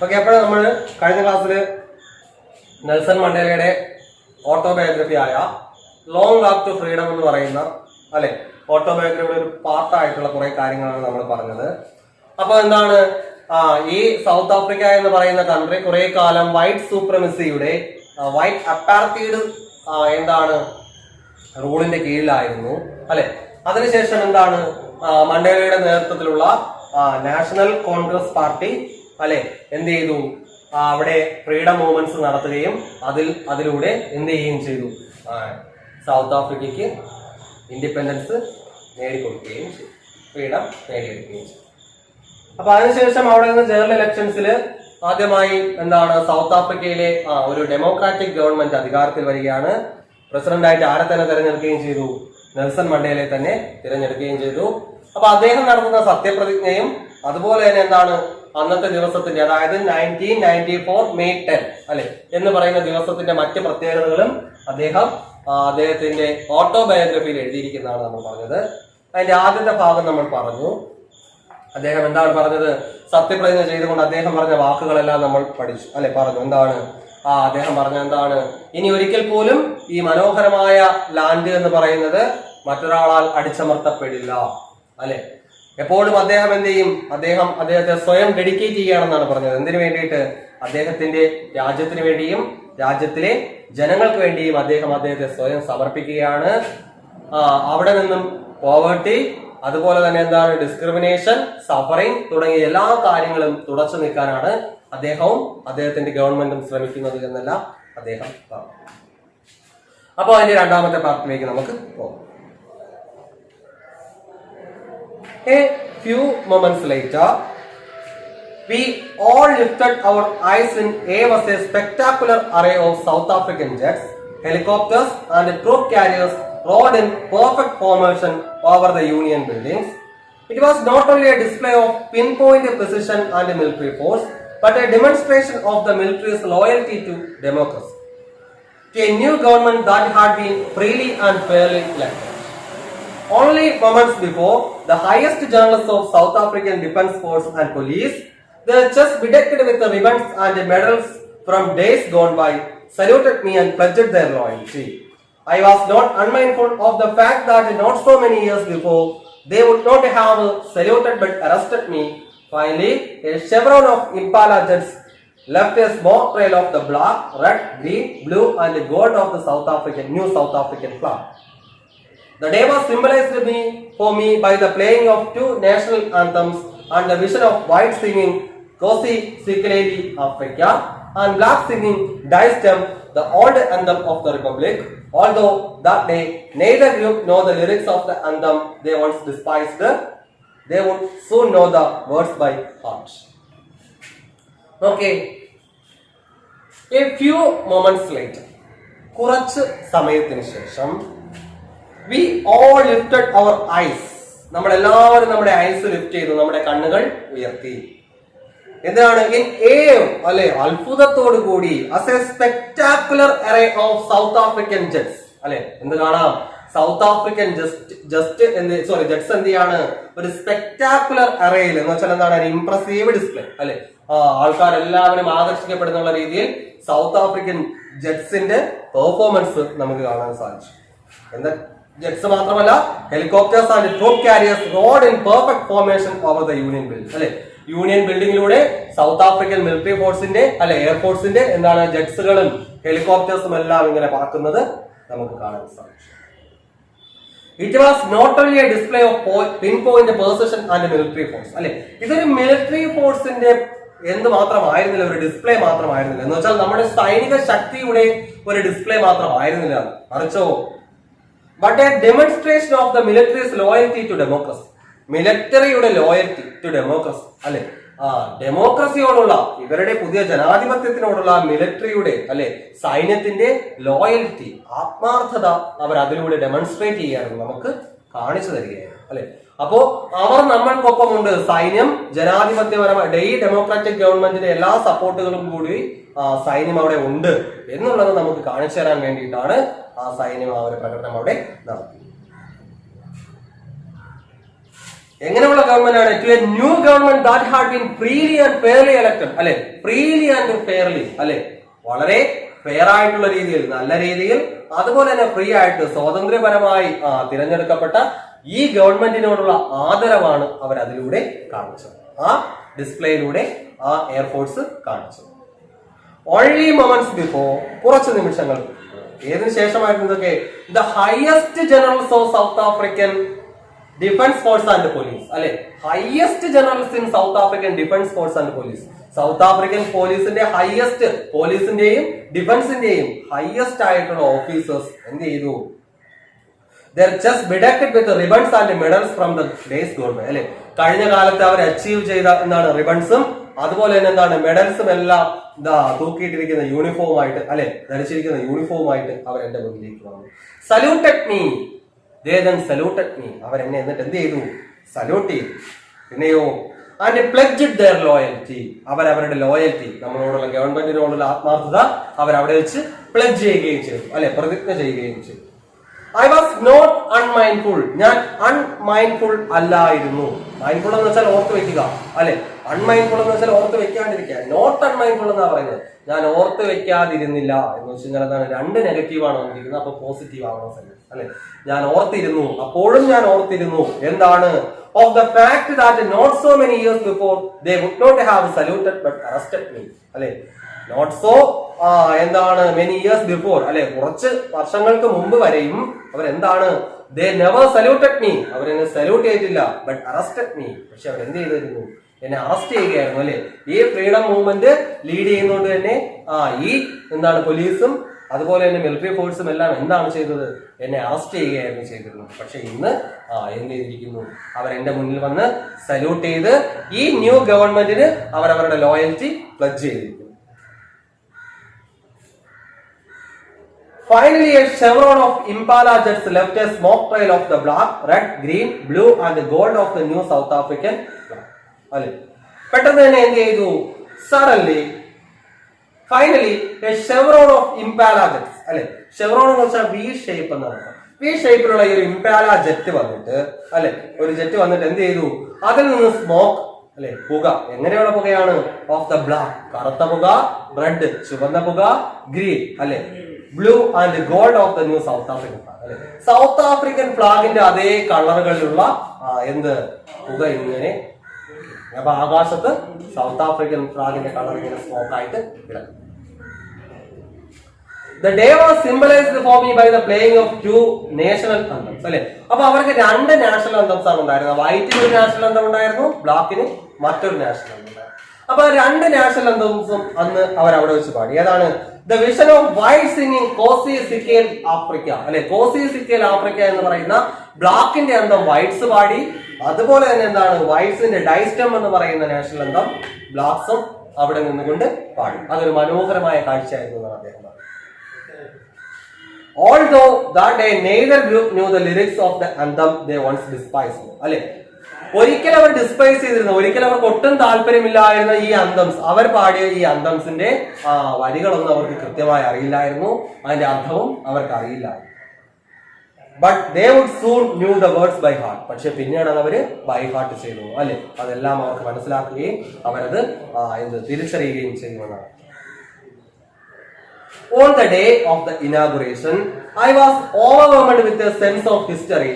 Okay, അപ്പോൾ നമ്മൾ കഴിഞ്ഞ ക്ലാസ്സിൽ നെൽസൺ മണ്ടേലയുടെ ഓട്ടോബയോഗ്രഫി ആയ ലോങ് വാക്ക് ടു ഫ്രീഡം എന്ന് പറയുന്ന ഓട്ടോബയോഗ്രഫിയുടെ ഒരു പാർട്ടായിട്ടുള്ള കുറെ കാര്യങ്ങളാണ് നമ്മൾ പറഞ്ഞത്. അപ്പൊ എന്താണ്, ഈ സൗത്ത് ആഫ്രിക്ക എന്ന് പറയുന്ന കൺട്രി കുറെ കാലം വൈറ്റ് സൂപ്രമസിയുടെ വൈറ്റ് അപ്പാർത്തൈഡ് എന്താണ് റൂളിന്റെ കീഴിലായിരുന്നു. അതിനുശേഷം എന്താണ്, മണ്ടേലയുടെ നേതൃത്വത്തിലുള്ള നാഷണൽ കോൺഗ്രസ് പാർട്ടി എന്ത് ചെയ്തു, അവിടെ ഫ്രീഡം മൂവ്മെന്റ്സ് നടത്തുകയും അതിലൂടെ എന്ത് ചെയ്യുകയും ചെയ്തു, സൗത്ത് ആഫ്രിക്കയ്ക്ക് ഇൻഡിപെൻഡൻസ് നേടിക്കൊടുക്കുകയും ചെയ്തു, ഫ്രീഡം നേടിയെടുക്കുകയും ചെയ്തു. അപ്പൊ അതിനുശേഷം അവിടെ നിന്ന് ജനറൽ ഇലക്ഷൻസിൽ ആദ്യമായി എന്താണ്, സൗത്ത് ആഫ്രിക്കയിലെ ഒരു ഡെമോക്രാറ്റിക് ഗവൺമെന്റ് അധികാരത്തിൽ വരികയാണ്. പ്രസിഡന്റായിട്ട് ആരെ തന്നെ തിരഞ്ഞെടുക്കുകയും ചെയ്തു, നെൽസൺ മണ്ടേലയെ തന്നെ തിരഞ്ഞെടുക്കുകയും ചെയ്തു. അപ്പൊ അദ്ദേഹം നടത്തുന്ന സത്യപ്രതിജ്ഞയും അതുപോലെ തന്നെ എന്താണ്, അന്നത്തെ ദിവസത്തിന്റെ, അതായത് 1994 മെയ് 10 എന്ന് പറയുന്ന ദിവസത്തിന്റെ മറ്റ് പ്രത്യേകതകളും അദ്ദേഹത്തിന്റെ ഓട്ടോബയോഗ്രഫിയിൽ എഴുതിയിരിക്കുന്നതാണ് നമ്മൾ പറഞ്ഞത്. അതിന്റെ ആദ്യത്തെ ഭാഗം നമ്മൾ പറഞ്ഞു. അദ്ദേഹം എന്താണ് പറഞ്ഞത്, സത്യപ്രതിജ്ഞ ചെയ്തുകൊണ്ട് അദ്ദേഹം പറഞ്ഞ വാക്കുകളെല്ലാം നമ്മൾ പഠിച്ചു പറഞ്ഞു. എന്താണ് അദ്ദേഹം പറഞ്ഞ എന്താണ്, ഇനി ഒരിക്കൽ പോലും ഈ മനോഹരമായ ലാൻഡ് എന്ന് പറയുന്നത് മറ്റൊരാളാൽ അടിച്ചമർത്തപ്പെടില്ല. എപ്പോഴും അദ്ദേഹം എന്ത് ചെയ്യും, അദ്ദേഹത്തെ സ്വയം ഡെഡിക്കേറ്റ് ചെയ്യുകയാണെന്നാണ് പറഞ്ഞത്. എന്തിനു വേണ്ടിയിട്ട്, അദ്ദേഹത്തിന്റെ രാജ്യത്തിന് വേണ്ടിയും രാജ്യത്തിലെ ജനങ്ങൾക്ക് വേണ്ടിയും അദ്ദേഹത്തെ സ്വയം സമർപ്പിക്കുകയാണ്. അവിടെ നിന്നും പോവർട്ടി, അതുപോലെ തന്നെ എന്താണ്, ഡിസ്ക്രിമിനേഷൻ, സഫറിങ് തുടങ്ങിയ എല്ലാ കാര്യങ്ങളും തുടച്ചു നിൽക്കാനാണ് അദ്ദേഹവും അദ്ദേഹത്തിന്റെ ഗവൺമെന്റും ശ്രമിക്കുന്നത് എന്നെല്ലാം അദ്ദേഹം പറഞ്ഞു. അപ്പൊ അതിന്റെ രണ്ടാമത്തെ പാർട്ടിലേക്ക് നമുക്ക് പോകാം. A few moments later, we all lifted our eyes in air was a spectacular array of South African jets, helicopters and troop carriers rode in perfect formation over the Union buildings. It was not only a display of pinpoint precision and military force, but a demonstration of the military's loyalty to democracy, to a new government that had been freely and fairly elected. Only moments before, the highest journalists of South African Defence Force and Police, their chests bedecked with the ribbons and medals from days gone by, saluted me and pledged their loyalty. I was not unmindful of the fact that not so many years before, they would not have saluted but arrested me. Finally, a chevron of Impala jets left a smoke trail of the black, red, green, blue and gold of the new South African flag. The day was symbolized for me by the playing of two national anthems and the vision of white singing Kosi Sikeleli Africa and black singing Die Stem, the old anthem of the Republic. Although that day neither group know the lyrics of the anthem they once despised, they would soon know the words by heart. Okay. A few moments later, കുറച്ച് സമയത്തിന് ശേഷം, we all lifted our eyes. നമ്മളെല്ലാവരും നമ്മുടെ ice lift ചെയ്തു, നമ്മുടെ കണ്ണുകൾ ഉയർത്തി. എന്താണ്, in awe, അത്ഭുതത്തോടു കൂടി, as a spectacular array of South African jets. എന്ത് കാണാം, സൗത്ത് ആഫ്രിക്കൻ ജെറ്റ്സ് എന്ത് ചെയ്യാണ്, ഒരു സ്പെക്ടാക്കുലർ അറേയിൽ എന്ന് വെച്ചാൽ എന്താണ്, ഇംപ്രസീവ് ഡിസ്പ്ലേ ആൾക്കാരെല്ലാവരും ആകർഷിക്കപ്പെടുന്ന രീതിയിൽ സൗത്ത് ആഫ്രിക്കൻ ജെറ്റ്സിന്റെ പെർഫോമൻസ് നമുക്ക് കാണാൻ സാധിച്ചു. എന്താ, ജെറ്റ്സ് മാത്രമല്ല, helicopters and troop carriers rode in perfect formation over the Union Building. Union ബിൽഡിംഗിലൂടെ സൗത്ത് ആഫ്രിക്കൻ മിലിറ്ററി ഫോഴ്സിന്റെ എയർഫോഴ്സിന്റെ എന്താണ്, ജെറ്റ്സുകളും ഹെലികോപ്റ്റേഴ്സും എല്ലാം ഇങ്ങനെ പറക്കുന്നത് നമുക്ക് കാണാൻ സാധിച്ചു. It was not only a display of pinpoint position and military force. ഇതൊരു മിലിറ്ററി ഫോഴ്സിന്റെ എന്ത് മാത്രമായിരുന്നില്ല, ഒരു ഡിസ്പ്ലേ മാത്രമായിരുന്നില്ല. എന്ന് വെച്ചാൽ നമ്മുടെ സൈനിക ശക്തിയുടെ ഒരു ഡിസ്പ്ലേ മാത്രമായിരുന്നില്ല, മറിച്ചോ but a demonstration of the military's loyalty to democracy. മിലിറ്ററിയുടെ ലോയൽറ്റി ടു ഡെമോക്രസി. ഡെമോക്രസിയോടുള്ള, ഇവരുടെ പുതിയ ജനാധിപത്യത്തിനോടുള്ള മിലിറ്ററിയുടെ സൈന്യത്തിന്റെ ലോയൽറ്റി, ആത്മാർത്ഥത അവർ അതിലൂടെ ഡെമോൺസ്ട്രേറ്റ് ചെയ്യാനും നമുക്ക് കാണിച്ചു തരികയാണ്. അപ്പോ അവർ നമ്മൾക്കൊപ്പമുണ്ട്. സൈന്യം ജനാധിപത്യപരമായ ഈ ഡെമോക്രാറ്റിക് ഗവൺമെന്റിന്റെ എല്ലാ സപ്പോർട്ടുകളും കൂടി സൈന്യം അവിടെ ഉണ്ട് എന്നുള്ളത് നമുക്ക് കാണിച്ചു തരാൻ വേണ്ടിയിട്ടാണ് സൈന്യം ആ ഒരു പ്രകടനം അവിടെ നടത്തി. എങ്ങനെയുള്ള ഗവൺമെന്റ് ആണ്? To a new government that had been freely and fairly elected, അല്ലെ? ഫ്രീലി ആൻഡ് ഫെയർലി, അല്ലെ? വളരെ ഫെയർ ആയിട്ടുള്ള രീതിയിൽ, നല്ല രീതിയിൽ, അതുപോലെ തന്നെ ഫ്രീ ആയിട്ട് സ്വാതന്ത്ര്യപരമായി തിരഞ്ഞെടുക്കപ്പെട്ട ഈ ഗവൺമെന്റിനോടുള്ള ആദരവാണ് അവർ അതിലൂടെ കാണിച്ചത്. ആ ഡിസ്പ്ലേയിലൂടെ ആ എയർഫോഴ്സ് കാണിച്ചത്. ഓൺലി മൊമെന്റ്സ് ബിഫോർ, കുറച്ച് നിമിഷങ്ങൾ, ഏതിനു ശേഷമായിരുന്നു ഇതൊക്കെ? The highest generals of South African defence force and police, അല്ലെ? Highest generals in South African defence force and police. South African പോലീസിന്റെ ഹയസ്റ്റ്, പോലീസിന്റെയും ഡിഫൻസിന്റെയും ഹയസ്റ്റ് ആയിട്ടുള്ള ഓഫീസേഴ്സ് എന്ത് ചെയ്തു? They're just bedecked with ribbons and medals from the day's government, അല്ലെ? കഴിഞ്ഞ കാലത്ത് അവർ അച്ചീവ് ചെയ്ത എന്താണ്? റിബൺസും അതുപോലെ തന്നെ എന്താണ്? മെഡൽസും എല്ലാം തൂക്കിയിട്ടിരിക്കുന്ന യൂണിഫോമായിട്ട്, അല്ലെ? ധരിച്ചിരിക്കുന്ന യൂണിഫോമായിട്ട് അവർ എന്റെ മുന്നിലേക്ക് വന്നു. Saluted me, they then saluted me, അവർ എന്നെ എന്നിട്ട് എന്ത് ചെയ്തു? സല്യൂട്ട് ചെയ്തു. പിന്നെയോ ആൻഡ് പ്ലെഡ്ജഡ് their loyalty, അവർ അവരുടെ ലോയൽറ്റി, നമ്മളോടുള്ള ഗവൺമെന്റിനോടുള്ള ആത്മാർത്ഥത അവർ അവിടെ വെച്ച് പ്ലെഡ്ജ് ചെയ്യുകയും ചെയ്തു, അല്ലെ? പ്രതിജ്ഞ ചെയ്യുകയും ചെയ്തു. ഐ വാസ് നോട്ട് അൺമൈൻഡ്ഫുൾ, ഞാൻ അൺമൈൻഡ്ഫുൾ അല്ലായിരുന്നു. മൈൻഡ്ഫുൾ എന്ന് വെച്ചാൽ ഓർത്ത് വെക്കുക, അല്ലെ? അൺമൈൻഡ്ഫുൾ എന്ന് വെച്ചാൽ ഓർത്ത് വെക്കാണ്ടിരിക്കുക. നോട്ട് അൺമൈൻഡ്ഫുൾ എന്നാ പറയുന്നത്. ഞാൻ ഓർത്ത് വെക്കാതിരുന്നില്ല എന്ന് വെച്ച് കഴിഞ്ഞാൽ എന്താണ്? രണ്ട് നെഗറ്റീവ് ആണ് വന്നിരിക്കുന്നത്, അപ്പൊ പോസിറ്റീവ് ആവണം സെന്റൻസ്, അല്ലെ? ഞാൻ ഓർത്തിരുന്നു, അപ്പോഴും ഞാൻ ഓർത്തിരുന്നു. എന്താണ്? Of the fact that not so many years before they would not have saluted but arrested me, അല്ലെ? നോട്ട് സോ എന്താണ്? മെനി ഇയേഴ്സ് ബിഫോർ, അല്ലെ? കുറച്ച് വർഷങ്ങൾക്ക് മുമ്പ് വരെയും അവരെന്താണ്? ദേ നെവർ സല്യൂട്ടഡ് മീ, അവരെന്നെ സല്യൂട്ട് ചെയ്തില്ല. ബട്ട് അറസ്റ്റഡ് മീ, പക്ഷെ അവർ എന്ത് ചെയ്തിരുന്നു? എന്നെ അറസ്റ്റ് ചെയ്യുകയായിരുന്നു, അല്ലെ? ഈ ഫ്രീഡം മൂവ്മെന്റ് ലീഡ് ചെയ്യുന്നതുകൊണ്ട് തന്നെ ഈ എന്താണ്? പോലീസും അതുപോലെ തന്നെ മിലിറ്ററി ഫോഴ്സും എല്ലാം എന്താണ് ചെയ്തത്? എന്നെ അറസ്റ്റ് ചെയ്യുകയായിരുന്നു ചെയ്തിരുന്നത്. പക്ഷെ ഇന്ന് എന്ത് ചെയ്തിരിക്കുന്നു? അവർ എന്റെ മുന്നിൽ വന്ന് സല്യൂട്ട് ചെയ്ത് ഈ ന്യൂ ഗവൺമെന്റിന് അവരവരുടെ ലോയൽറ്റി പ്ലഡ്ജ് ചെയ്തിരിക്കുന്നു. Finally, a chevron of Impala jets left a smoke trail of the black, red, green, blue and gold of the new South African flag. അല്ലെ? പെട്ടെന്ന് തന്നെ എന്ത് ചെയ്തു? Suddenly, finally, a chevron of Impala jets, അല്ലെ? Chevron എന്ന് വെച്ചാൽ V shape എന്നാണ്. V ഷേപ്പിലുള്ള ഈ ഒരു ഇംപാല ജെറ്റ് വന്നിട്ട്, അല്ലെ? ഒരു ജെറ്റ് വന്നിട്ട് എന്ത് ചെയ്തു? അതിൽ നിന്ന് സ്മോക്ക്, അല്ലെ? പുക. എങ്ങനെയുള്ള പുകയാണ്? ഓഫ് ദ ബ്ലാക്ക്, കറുത്ത പുക, റെഡ്, ചുവന്ന പുക, ഗ്രീൻ, അല്ലെ? Blue and gold of the new south African flag, അല്ലെ? സൗത്ത് ആഫ്രിക്കൻ ഫ്ലാഗിന്റെ അതേ കളറുകളിലുള്ള എന്ത് പുക ഇങ്ങനെ, അപ്പൊ ആകാശത്ത് സൗത്ത് ആഫ്രിക്കൻ ഫ്ലാഗിന്റെ കളർ ഇങ്ങനെ സ്മോക്ക് ആയിട്ട് കിടക്കും. The day was symbolized for me by the playing of two national anthems, അല്ലെ? അപ്പൊ അവർക്ക് രണ്ട് നാഷണൽ അന്തംസ് ആണ് ഉണ്ടായിരുന്നത്. വൈറ്റിന് ഒരു നാഷണൽ അന്തം ഉണ്ടായിരുന്നു, ബ്ലാക്കിന് മറ്റൊരു നാഷണൽ അന്തം. അപ്പൊ രണ്ട് നാഷണൽ അന്തംസും അന്ന് അവർ അവിടെ വെച്ച് പാടി. ഏതാണ്? The vision of white singing Nkosi Sikelel Africa, അല്ലെ? കോസി സിക്കേൽ ആഫ്രിക്ക എന്ന് പറയുന്ന ബ്ലാക്കിന്റെ അന്തം വൈറ്റ്സ് പാടി. അതുപോലെ തന്നെ എന്താണ്? വൈറ്റ്സിന്റെ ഡൈസ്റ്റം എന്ന് പറയുന്ന നാഷണൽ അന്തം ബ്ലാക്സും അവിടെ നിന്നുകൊണ്ട് പാടി. അതൊരു മനോഹരമായ കാഴ്ചയായിരുന്നു എന്നാണ് അദ്ദേഹം പറഞ്ഞത്. Although that day neither group knew the lyrics of the anthem they once despised, അല്ലെ? ഒരിക്കൽ അവർ ഡിസ്പൈസ് ചെയ്തിരുന്നു, ഒരിക്കൽ അവർക്ക് ഒട്ടും താല്പര്യമില്ലായിരുന്ന ഈ അന്തംസ്, അവർ പാടിയ ഈ അന്തംസിന്റെ വരികളൊന്നും അവർക്ക് കൃത്യമായി അറിയില്ലായിരുന്നു, അതിന്റെ അർത്ഥവും അവർക്ക് അറിയില്ലായിരുന്നു. But they would soon knew the words by heart, പക്ഷെ പിന്നീട് അത് അവര് ബൈ ഹാർട്ട് ചെയ്തു, അല്ലെ? അതെല്ലാം അവർക്ക് മനസ്സിലാക്കുകയും അവരത് തിരിച്ചറിയുകയും ചെയ്യുമെന്നാണ്. On the day of the inauguration, I was overwhelmed with a sense of history.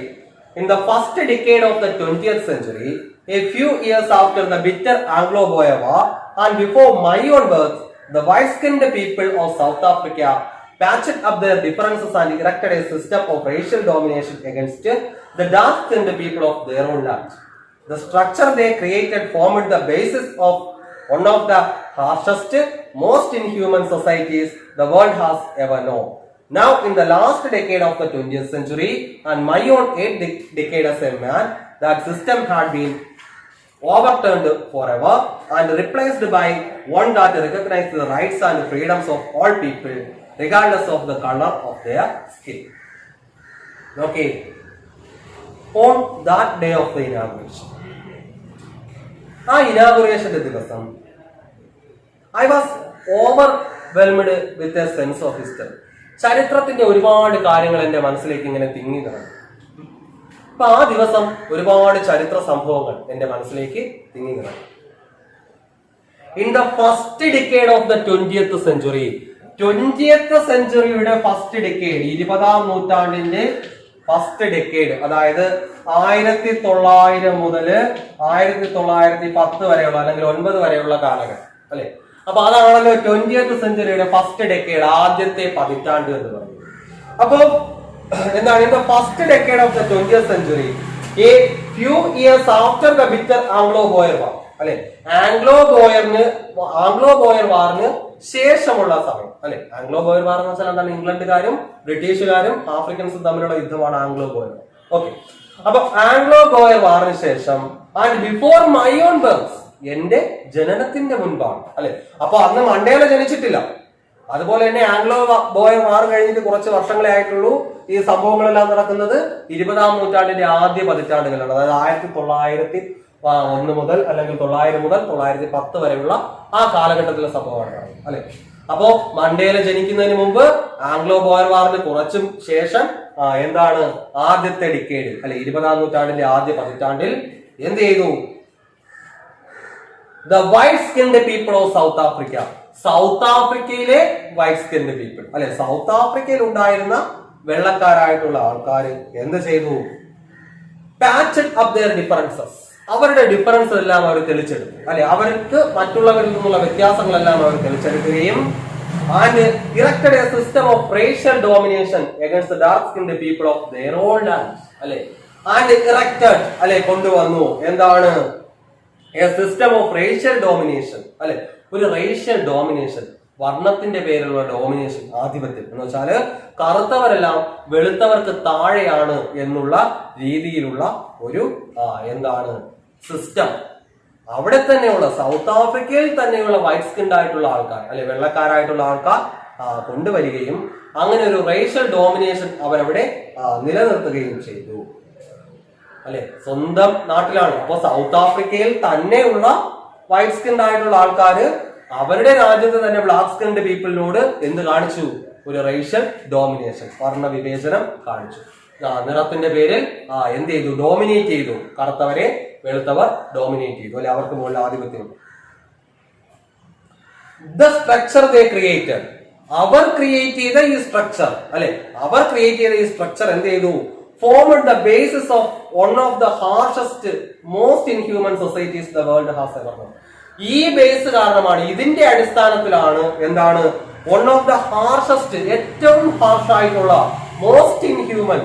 In the first decade of the 20th century, a few years after the bitter Anglo-Boer War and before my own birth, the white-skinned people of South Africa patched up their differences and erected a system of racial domination against the dark-skinned people of their own land. The structure they created formed the basis of one of the harshest, most inhuman societies the world has ever known. Now, in the last decade of the 20th century and my own 8th decade as a man, that system had been overturned forever and replaced by one that recognizes the rights and freedoms of all people, regardless of the color of their skin. Okay. On that day of the inauguration, ഇനാഗുറേഷന്റെ ദിവസം I was overwhelmed with a sense of history. ചരിത്രത്തിന്റെ ഒരുപാട് കാര്യങ്ങൾ എന്റെ മനസ്സിലേക്ക് ഇങ്ങനെ തിങ്ങി നടന്നു. അപ്പൊ ആ ദിവസം ഒരുപാട് ചരിത്ര സംഭവങ്ങൾ എന്റെ മനസ്സിലേക്ക് തിങ്ങി നിറഞ്ഞു. In the first decade of the 20th century, 20th centuryയുടെ ഫസ്റ്റ് ഡിക്കേഡ്, 20ാം നൂറ്റാണ്ടിന്റെ ഫസ്റ്റ് ഡിക്കേഡ്, അതായത് 1900 മുതൽ 1910 വരെയുള്ള അല്ലെങ്കിൽ 9 വരെയുള്ള കാലഘട്ടം അല്ലെ. അപ്പൊ അതാണല്ലോ 20th centuryയുടെ ഫസ്റ്റ് ഡിക്കേഡ്, ആദ്യത്തെ പതിറ്റാണ്ട് എന്ന് പറയുന്നത്. അപ്പൊ എന്താണ് in the first decade of the 20th century, a few years after the bitter Anglo-Boer war അല്ലെ, ആംഗ്ലോ-ബോയർ വാറിന് ശേഷമുള്ള സമയം അല്ലെ. ആംഗ്ലോ-ബോയർ വാർ എന്ന് വെച്ചാൽ എന്താണ്? ഇംഗ്ലണ്ടുകാരും ബ്രിട്ടീഷുകാരും ആഫ്രിക്കൻസും തമ്മിലുള്ള യുദ്ധമാണ് ആംഗ്ലോ-ബോയർ. ഓക്കെ, അപ്പൊ ആംഗ്ലോ-ബോയർ വാറിന് ശേഷം and before my own birth, എന്റെ ജനനത്തിന്റെ മുൻപാണ് അല്ലെ. അപ്പൊ അന്ന് മണ്ടേല ജനിച്ചിട്ടില്ല. അതുപോലെ തന്നെ ആംഗ്ലോ-ബോയർ വാർ കഴിഞ്ഞിട്ട് കുറച്ച് വർഷങ്ങളെ ആയിട്ടുള്ളൂ. ഈ സംഭവങ്ങളെല്ലാം നടക്കുന്നത് 20ാം നൂറ്റാണ്ടിന്റെ ആദ്യ പതിറ്റാണ്ടുകളാണ്. അതായത് 1901 മുതൽ അല്ലെങ്കിൽ 900 മുതൽ 910 വരെയുള്ള ആ കാലഘട്ടത്തിലെ സംഭവമാണ് അല്ലെ. അപ്പോ മണ്ടേല ജനിക്കുന്നതിന് മുമ്പ് ആംഗ്ലോ-ബോയർ വാറിന് കുറച്ചും ശേഷം എന്താണ് ആദ്യത്തെ ഡിക്കേഡ് അല്ലെ, 20ാം നൂറ്റാണ്ടിന്റെ ആദ്യ പതിറ്റാണ്ടിൽ എന്ത് ചെയ്തു? The white skinned people of South Africa, South ആഫ്രിക്കയിലെ വൈറ്റ് സ്കിൻഡ് പീപ്പിൾ അല്ലെ, സൗത്ത് ആഫ്രിക്കയിൽ ഉണ്ടായിരുന്ന വെള്ളക്കാരായിട്ടുള്ള ആൾക്കാർ എന്ത് ചെയ്തു? പാച്ചഡ് അപ്പ് ദെയർ ഡിഫറൻസസ്, അവരുടെ ഡിഫറൻസ് എല്ലാം അവർ തെളിച്ചെടുത്തു അല്ലെ. അവർക്ക് മറ്റുള്ളവരിൽ നിന്നുള്ള വ്യത്യാസങ്ങളെല്ലാം അവർ തെളിച്ചെടുക്കുകയും and erected a system of racial domination against the dark skinned people of their own land അല്ലെ. ആൻഡ് ഇറക്റ്റഡ് അല്ലെ, കൊണ്ടുവന്നു എന്താണ്? A system of racial domination അല്ലെ, ഒരു റേഷ്യൽ ഡോമിനേഷൻ, വർണ്ണത്തിന്റെ പേരിലുള്ള ഡോമിനേഷൻ, ആധിപത്യം എന്ന് വെച്ചാല് കറുത്തവരെല്ലാം വെളുത്തവർക്ക് താഴെയാണ് എന്നുള്ള രീതിയിലുള്ള ഒരു എന്താണ് സിസ്റ്റം അവിടെ തന്നെയുള്ള സൗത്ത് ആഫ്രിക്കയിൽ തന്നെയുള്ള വൈറ്റ് സ്കിൻഡ് ആയിട്ടുള്ള ആൾക്കാർ അല്ലെ, വെള്ളക്കാരായിട്ടുള്ള ആൾക്കാർ കൊണ്ടുവരികയും അങ്ങനെ ഒരു റേഷ്യൽ ഡോമിനേഷൻ അവരവിടെ നിലനിർത്തുകയും ചെയ്തു അല്ലെ. സ്വന്തം നാട്ടിലാണ്. അപ്പൊ സൗത്ത് ആഫ്രിക്കയിൽ തന്നെയുള്ള വൈറ്റ് സ്കിൻഡ് ആയിട്ടുള്ള ആൾക്കാര് അവരുടെ രാജ്യത്ത് തന്നെ ബ്ലാക്ക് സ്കിൻഡ് പീപ്പിളിനോട് എന്ത് കാണിച്ചു? ഒരു റേഷ്യൽ ഡോമിനേഷൻ, വർണ്ണ വിവേചനം കാണിച്ചു. നിറത്തിന്റെ പേരിൽ എന്ത് ചെയ്തു? ഡോമിനേറ്റ് ചെയ്തു. കറുത്തവരെ വെളുത്തവർ ഡോമിനേറ്റ് ചെയ്തു അല്ലെ, അവർക്ക് മുകളിൽ ആധിപത്യം. ദ സ്ട്രക്ചർ ദേ ക്രിയേറ്റഡ്, അവർ ക്രിയേറ്റ് ചെയ്ത ഈ സ്ട്രക്ചർ അല്ലെ, അവർ ക്രിയേറ്റ് ചെയ്ത ഈ സ്ട്രക്ചർ എന്ത് ചെയ്തു? formed the basis of one of the harshest, most inhuman societies the world has ever known. ഈ ബേസ് കാരണമാണ്, ഇതിന്റെ അടിസ്ഥാനത്തിലാണ് എന്താണ് വൺ ഓഫ് ദ ഹാർഷസ്റ്റ്, ഏറ്റവും ഹാർഷായിട്ടുള്ള, മോസ്റ്റ് ഇൻഹ്യൂമൻ,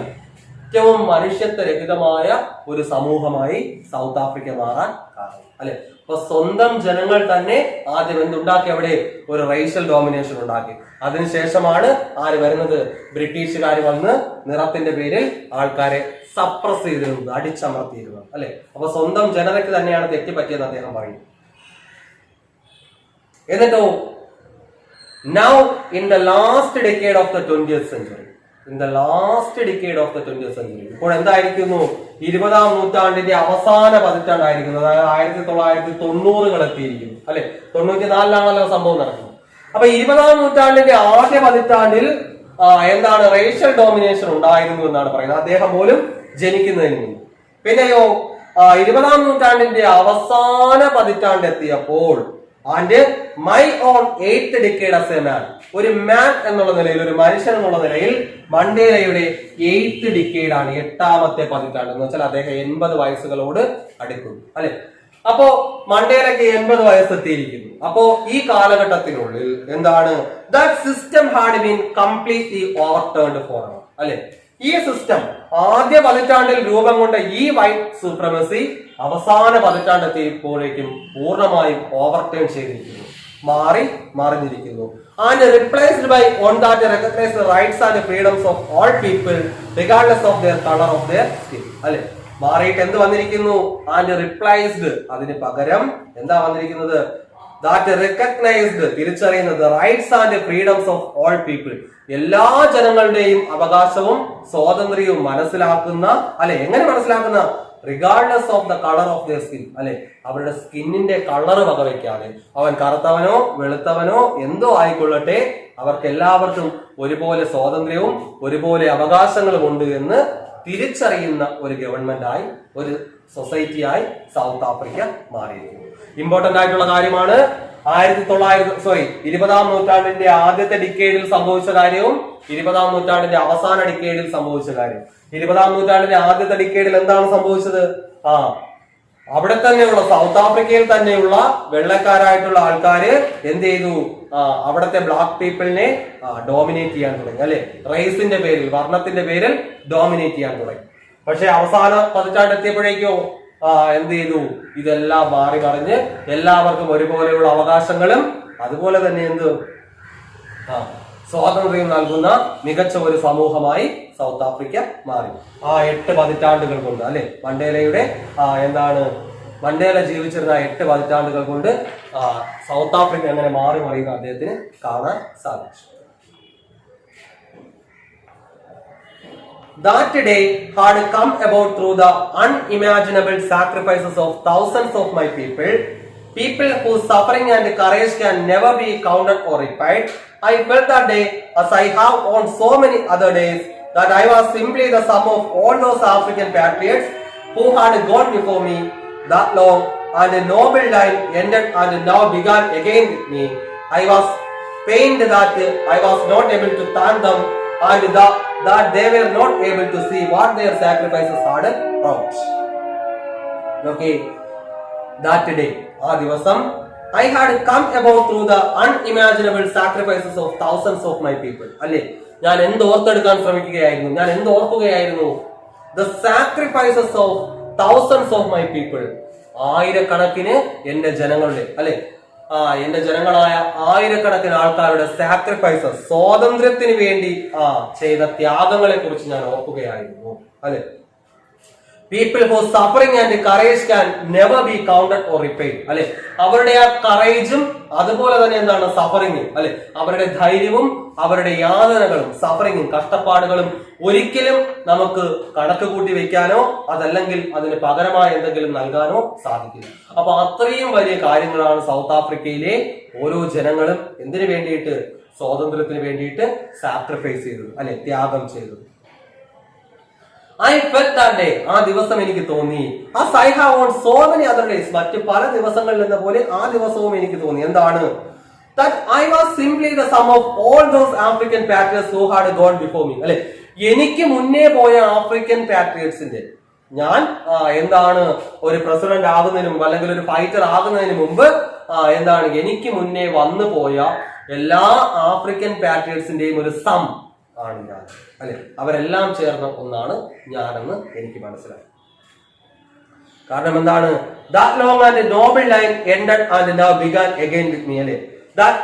ഏറ്റവും മനുഷ്യത്വരഹിതമായ ഒരു സമൂഹമായി സൗത്ത് ആഫ്രിക്ക മാറാൻ കാരണം അല്ലെ. അപ്പൊ സ്വന്തം ജനങ്ങൾ തന്നെ ആദ്യം എന്തുണ്ടാക്കി? അവിടെ ഒരു റേഷ്യൽ ഡോമിനേഷൻ ഉണ്ടാക്കി. അതിനുശേഷമാണ് ആര് വരുന്നത്? ബ്രിട്ടീഷുകാർ വന്ന് നിറത്തിന്റെ പേരിൽ ആൾക്കാരെ സപ്രസ് ചെയ്തിരുന്നത്, അടിച്ചമർത്തിയിരുന്നത് അല്ലെ. അപ്പൊ സ്വന്തം ജനതയ്ക്ക് തന്നെയാണ് തെറ്റുപറ്റിയെന്ന് അദ്ദേഹം പറയും. എന്നിട്ടോ now in the last decade of the 20th century, in the last decade of the 20th century, ഇപ്പോൾ എന്തായിരിക്കുന്നു? 20ാം നൂറ്റാണ്ടിന്റെ അവസാന പതിറ്റാണ്ടായിരിക്കുന്നു. അതായത് 1990 എത്തിയിരിക്കുന്നു അല്ലെ. 94-ലാണല്ലോ സംഭവം നടക്കുന്നത്. അപ്പൊ 20ാം നൂറ്റാണ്ടിന്റെ ആദ്യ പതിറ്റാണ്ടിൽ എന്താണ് റേഷ്യൽ ഡോമിനേഷൻ ഉണ്ടായിരുന്നു എന്നാണ് പറയുന്നത്, അദ്ദേഹം പോലും ജനിക്കുന്നതിന് മുമ്പ്. പിന്നെയോ 20ാം നൂറ്റാണ്ടിന്റെ അവസാന പതിറ്റാണ്ട് എത്തിയപ്പോൾ and my own 8th decade as a man, ഒരു മാൻ എന്നുള്ള നിലയിൽ, ഒരു മനുഷ്യൻ എന്നുള്ള നിലയിൽ മണ്ടേലയുടെ 8th decade ആണ്, 8ാമത്തെ പതിറ്റാണ്ട് എന്ന് വെച്ചാൽ അദ്ദേഹം 80 വയസ്സുകളോട് അടുക്കുന്നു അല്ലെ. അപ്പോ മണ്ടേലയ്ക്ക് 80 വയസ്സെത്തിയിരിക്കുന്നു. അപ്പോ ഈ കാലഘട്ടത്തിനുള്ളിൽ എന്താണ്? That system had been completely overturned for അല്ലെ. ഈ സിസ്റ്റം ആദ്യ പതിറ്റാണ്ടിൽ രൂപം കൊണ്ട ഈ വൈറ്റ് സൂപ്രമസി അവസാന പതിറ്റാണ്ടെത്തിയപ്പോഴേക്കും പൂർണ്ണമായും ഓവർടേൺ ചെയ്തിരിക്കുന്നു, മറിഞ്ഞിരിക്കുന്നു. And replaced by one that recognise the rights and freedoms of all people regardless of their colour of their skin അല്ലെ. മാറിയിട്ട് എന്ത് വന്നിരിക്കുന്നു? ആൻഡ് റിപ്ലൈസ്ഡ്, അതിന് പകരം എന്താ വന്നിരിക്കുന്നത്? ദാറ്റ് റെക്കഗ്നൈസ്ഡ്, തിരിച്ചറിയുന്നത്, rights and freedoms of all people, എല്ലാ ജനങ്ങളുടെയും അവകാശവും സ്വാതന്ത്ര്യവും മനസ്സിലാക്കുന്ന അല്ലെ. എങ്ങനെ മനസ്സിലാക്കുന്ന? Regardless of the colour of their skin അല്ലെ. അവരുടെ സ്കിന്നിന്റെ കളർ വകവയ്ക്കാതെ, അവൻ കറുത്തവനോ വെളുത്തവനോ എന്തോ ആയിക്കൊള്ളട്ടെ, അവർക്ക് എല്ലാവർക്കും ഒരുപോലെ സ്വാതന്ത്ര്യവും ഒരുപോലെ അവകാശങ്ങളും ഉണ്ട് എന്ന് തിരിച്ചറിയുന്ന ഒരു ഗവൺമെന്റായി, ഒരു സൊസൈറ്റിയായി സൗത്ത് ആഫ്രിക്ക മാറിയിരിക്കുന്നു. ഇമ്പോർട്ടന്റ് ആയിട്ടുള്ള കാര്യമാണ്. 20ാം നൂറ്റാണ്ടിന്റെ ആദ്യത്തെ ഡിക്കേഡിൽ സംഭവിച്ച കാര്യവും 20ാം നൂറ്റാണ്ടിന്റെ അവസാന ഡിക്കേഡിൽ സംഭവിച്ച കാര്യം. 20ാം നൂറ്റാണ്ടിന്റെ ആദ്യത്തെ ഡിക്കേഡിൽ എന്താണ് സംഭവിച്ചത്? അവിടെ തന്നെയുള്ള സൗത്ത് ആഫ്രിക്കയിൽ തന്നെയുള്ള വെള്ളക്കാരായിട്ടുള്ള ആൾക്കാര് എന്ത് ചെയ്തു? അവിടുത്തെ ബ്ലാക്ക് പീപ്പിളിനെ ഡോമിനേറ്റ് ചെയ്യാൻ തുടങ്ങി, അല്ലെ? റേസിന്റെ പേരിൽ, വർണ്ണത്തിന്റെ പേരിൽ ഡോമിനേറ്റ് ചെയ്യാൻ തുടങ്ങി. പക്ഷെ അവസാന പതിറ്റാണ്ട് എത്തിയപ്പോഴേക്കോ എന്ത് ചെയ്തു? ഇതെല്ലാം മാറി മറിഞ്ഞ് എല്ലാവർക്കും ഒരുപോലെയുള്ള അവകാശങ്ങളും അതുപോലെ തന്നെ സ്വാതന്ത്ര്യം നൽകുന്ന മികച്ച ഒരു സമൂഹമായി സൗത്ത് ആഫ്രിക്ക മാറി. 8 പതിറ്റാണ്ടുകൾ കൊണ്ട്, അല്ലെ? മണ്ടേല ജീവിച്ചിരുന്ന 8 പതിറ്റാണ്ടുകൾ കൊണ്ട് സൗത്ത് ആഫ്രിക്ക എങ്ങനെ മാറി മറിയുന്ന അദ്ദേഹത്തിന് കാണാൻ സാധിച്ചു. That day had come about through the unimaginable sacrifices of thousands of my people whose suffering and courage can never be counted or repaid. I felt that day, as I have on so many other days, that I was simply the sum of all those African patriots who had gone before me. That long and noble line ended and now began again with me. I was pained that I was not able to thank them, and that they were not able to see what their sacrifices had brought. Okay, that day, ആ ദിവസം, I had come about through the unimaginable sacrifices of thousands of my people. അല്ലേ? ഞാൻ എന്ത് ഓർത്തെടുക്കാൻ ശ്രമിക്കുകയായിരുന്നു? ഞാൻ എന്ത് ഓർക്കുകയായിരുന്നു? The sacrifices of thousands of my people. ആയിരക്കണക്കിന് എന്റെ ജനങ്ങളുടെ, അല്ലെ? എന്റെ ജനങ്ങളായ ആയിരക്കണക്കിന് ആൾക്കാരുടെ സാക്രിഫൈസസ്, സ്വാതന്ത്ര്യത്തിന് വേണ്ടി ചെയ്ത ത്യാഗങ്ങളെ കുറിച്ച് ഞാൻ ഓർക്കുകയായിരുന്നു, അല്ലെ? People whose suffering and courage can never be counted or repaid. അല്ലെ? അവരുടെ ആ കറേജും അതുപോലെ തന്നെ എന്താണ് സഫറിങ്ങും, അല്ലെ? അവരുടെ ധൈര്യവും അവരുടെ യാതനകളും സഫറിങ്ങും കഷ്ടപ്പാടുകളും ഒരിക്കലും നമുക്ക് കണക്ക് കൂട്ടി വെക്കാനോ അതല്ലെങ്കിൽ അതിന് പകരമായ എന്തെങ്കിലും നൽകാനോ സാധിക്കില്ല. അപ്പൊ അത്രയും വലിയ കാര്യങ്ങളാണ് സൗത്ത് ആഫ്രിക്കയിലെ ഓരോ ജനങ്ങളും എന്തിനു വേണ്ടിയിട്ട്? സ്വാതന്ത്ര്യത്തിന് വേണ്ടിയിട്ട് സാക്രിഫൈസ് ചെയ്തത്, അല്ലെ? ത്യാഗം ചെയ്തത്. I felt that day, ആ ദിവസം എനിക്ക് തോന്നി, as I have on so many other days, മറ്റ് പല ദിവസങ്ങളിൽ എന്ന പോലെ ആ ദിവസവും എനിക്ക് തോന്നി. എന്താണ്? That I was simply the sum of all those African patriots who had gone before me. അല്ലെ? എനിക്ക് മുന്നേ പോയ ആഫ്രിക്കൻ പാട്രിയറ്റ്സിന്റെ, ഞാൻ എന്താണ് ഒരു പ്രസിഡന്റ് ആകുന്നതിന് മുമ്പ് അല്ലെങ്കിൽ ഒരു ഫൈറ്റർ ആകുന്നതിന് മുമ്പ് എനിക്ക് മുന്നേ വന്നു പോയ എല്ലാ ആഫ്രിക്കൻ പാട്രിയറ്റ്സിന്റെയും ഒരു സം ആണ് ഞാൻ, അല്ലെ? അവരെല്ലാം ചേർന്ന ഒന്നാണ് ഞാനെന്ന് എനിക്ക് മനസ്സിലായി. കാരണം എന്താണ്? That long and noble line ended and now began again with me. അല്ലെ? That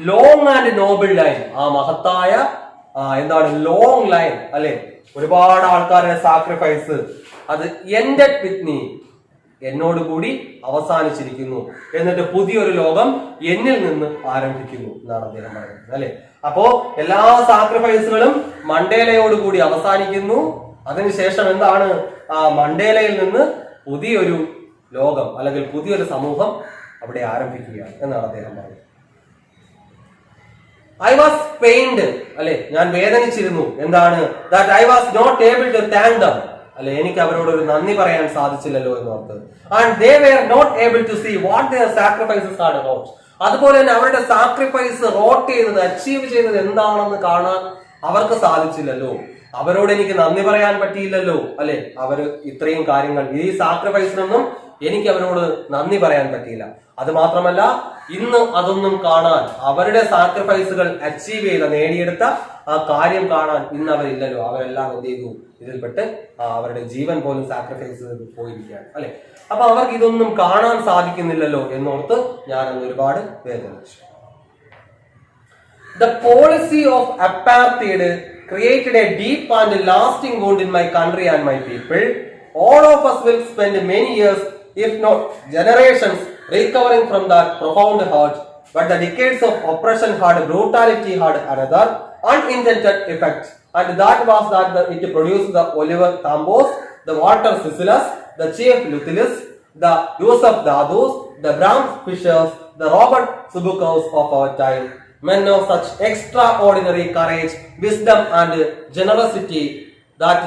long and noble line, ആ മഹത്തായ ലോങ് ലൈൻ, അല്ലെ? ഒരുപാട് ആൾക്കാരുടെ സാക്രിഫൈസ്, അത് ended with me, എന്നോടുകൂടി അവസാനിച്ചിരിക്കുന്നു. എന്നിട്ട് പുതിയൊരു ലോകം എന്നിൽ നിന്ന് ആരംഭിക്കുന്നു എന്നാണ് അദ്ദേഹം പറയുന്നത്, അല്ലെ? അപ്പോ എല്ലാ സാക്രിഫൈസുകളും മണ്ടേലയോടുകൂടി അവസാനിക്കുന്നു. അതിനുശേഷം എന്താണ്? മണ്ടേലയിൽ നിന്ന് പുതിയൊരു ലോകം അല്ലെങ്കിൽ പുതിയൊരു സമൂഹം അവിടെ ആരംഭിക്കുകയാണ് എന്നാണ് അദ്ദേഹം പറയുന്നത്. I was pained, അല്ലെ? ഞാൻ വേദനിച്ചിരുന്നു. എന്താണ്? That I was not able to thank them, അല്ലെ? എനിക്ക് അവരോട് ഒരു നന്ദി പറയാൻ സാധിച്ചില്ലല്ലോ എന്നോർത്ത്. And they were not able to see what their sacrifices had wrought. അതുപോലെ തന്നെ അവരുടെ സാക്രിഫൈസ് റോട്ട് ചെയ്തത്, അച്ചീവ് ചെയ്തത് എന്താണെന്ന് കാണാൻ അവർക്ക് സാധിച്ചില്ലല്ലോ. അവരോട് എനിക്ക് നന്ദി പറയാൻ പറ്റിയില്ലല്ലോ, അല്ലെ? അവര് ഇത്രയും കാര്യങ്ങൾ, ഈ സാക്രിഫൈസിനൊന്നും എനിക്ക് അവരോട് നന്ദി പറയാൻ പറ്റിയില്ല. അത് മാത്രമല്ല, ഇന്ന് അതൊന്നും കാണാൻ, അവരുടെ സാക്രിഫൈസുകൾ അച്ചീവ് ചെയ്ത, നേടിയെടുത്ത ആ കാര്യം കാണാൻ ഇന്ന് അവരില്ലല്ലോ. അവരെല്ലാം എന്ത് ചെയ്തു? ഇതിൽപ്പെട്ട് അവരുടെ ജീവൻ പോലും സാക്രിഫൈസ് ചെയ്ത് പോയിരിക്കുകയാണ്, അല്ലെ? അപ്പൊ അവർക്ക് ഇതൊന്നും കാണാൻ സാധിക്കുന്നില്ലല്ലോ എന്നോർത്ത് ഞാൻ അന്ന് ഒരുപാട് വേദനിച്ചു. The policy of apartheid created a deep and lasting wound in my country and my people. All of us will spend many years, if not generations, recovering from that profound hurt. But the decades of oppression had brutality had another unintended effect, and that was that it produced the Oliver Tambos, the Walter Sisulu, the Chief Luthilus, the Joseph Dadus, the Bram Fishers, the Robert Subukaus of our time. Men of such extraordinary courage, wisdom and generosity that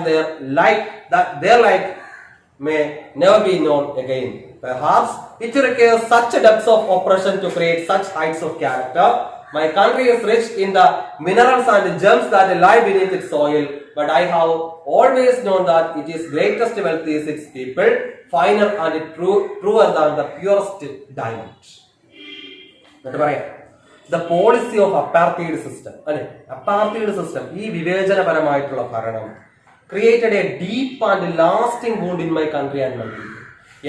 their like may never be known again. Perhaps it requires such depths of oppression to create such heights of character. My country is rich in the minerals and gems that lie beneath its soil, but I have always known that it is greatest wealth is its people, finer and truer than the purest diamond. എന്നിട്ട് പറയാം, the policy of apartheid system, അല്ലെ, apartheid system, ഈ വിവേചനപരമായിട്ടുള്ള ഭരണം created a deep and lasting wound in my country and my people.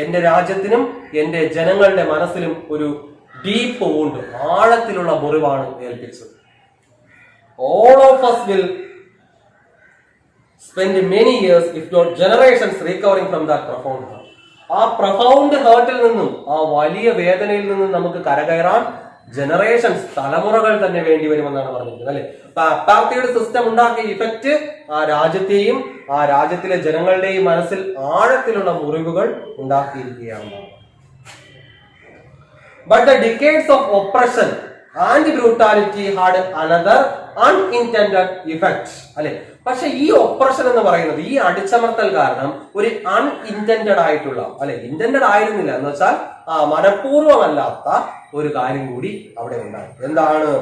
എന്റെ രാജ്യത്തിനും എന്റെ ജനങ്ങളുടെ മനസ്സിലും ഒരു ഡീപ്പ് വൂണ്ട്, ആഴത്തിലുള്ള മുറിവാണ് ഏൽപ്പിച്ചത്. All of us will spend many years, if not generations, recovering from that profound hurt. ആ പ്രൊഫൗണ്ട് ഹേർട്ടിൽ നിന്നും, ആ വലിയ വേദനയിൽ നിന്നും നമുക്ക് കരകയറാൻ ജനറേഷൻസ്, തലമുറകൾ തന്നെ വേണ്ടി വരുമെന്നാണ് പറഞ്ഞിരിക്കുന്നത്, അല്ലെ. അപ്പൊ അപ്പാർത്തൈഡ് സിസ്റ്റം ഉണ്ടാക്കിയ ഇഫക്റ്റ് ആ രാജ്യത്തെയും ആ രാജ്യത്തിലെ ജനങ്ങളുടെയും മനസ്സിൽ ആഴത്തിലുള്ള മുറിവുകൾ ഉണ്ടാക്കിയിരിക്കുകയാണ്. But the decades of oppression and brutality had another unintended effect, അല്ലെ. പക്ഷെ ഈ ഒപ്രഷൻ എന്ന് പറയുന്നത്, ഈ അടിച്ചമർത്തൽ കാരണം ഒരു അൺഇന്റൻഡഡ് ആയിട്ടുള്ള, അല്ലെ, ഇന്റൻഡഡ് ആയിരുന്നില്ല എന്ന് വെച്ചാൽ മനഃപൂർവ്വമല്ലാത്ത ഒരു കാര്യം കൂടി അവിടെ ഉണ്ടായി. എന്താണ്?